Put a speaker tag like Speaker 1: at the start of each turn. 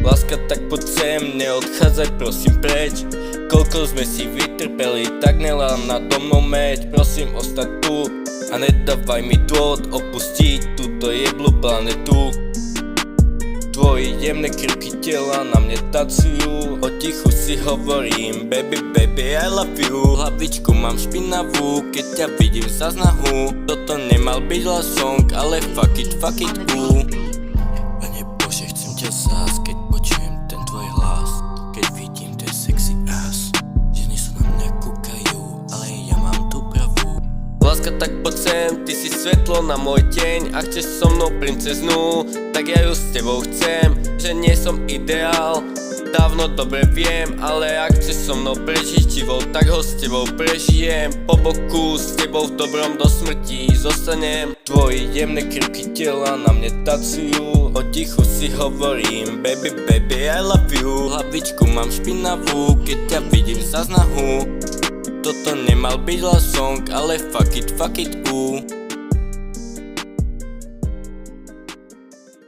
Speaker 1: Láska, tak poď sem, neodchádzaj prosím preč. Koľko sme si vytrpeli, tak nelám nado mnou meď. Prosím ostať tu a nedávaj mi dôvod opustiť túto jeblú planetu. Tvoje jemné krivky tela na mne tacujú, o tichu si hovorím baby, baby, I love you. Hlavičku mám špinavú, keď ťa vidím za znahu. Toto nemal byť love song, ale fuck it, ooh. Pane Bože, chcem ťa zás, keď počujem ten tvoj hlas, keď vidím ten sexy ass. Ženy sa na mňa kúkajú, ale ja mám tú pravú. Láska, tak poď sem, ty si svetlo na môj deň. Ak chceš so mnou princeznú, tak ja ju s tebou chcem. Že nie som ideál, dávno dobre viem, ale ak chceš so mnou prežiť život, tak ho s tebou prežijem. Po boku s tebou v dobrom do smrti zostanem. Tvoje jemné krivky tela na mne tacujú, o tichu si hovorím baby, baby, I love you. Hlavičku mám špinavú, keď ťa vidím za znahu. Toto nemal byť love song, ale fuck it, ooh.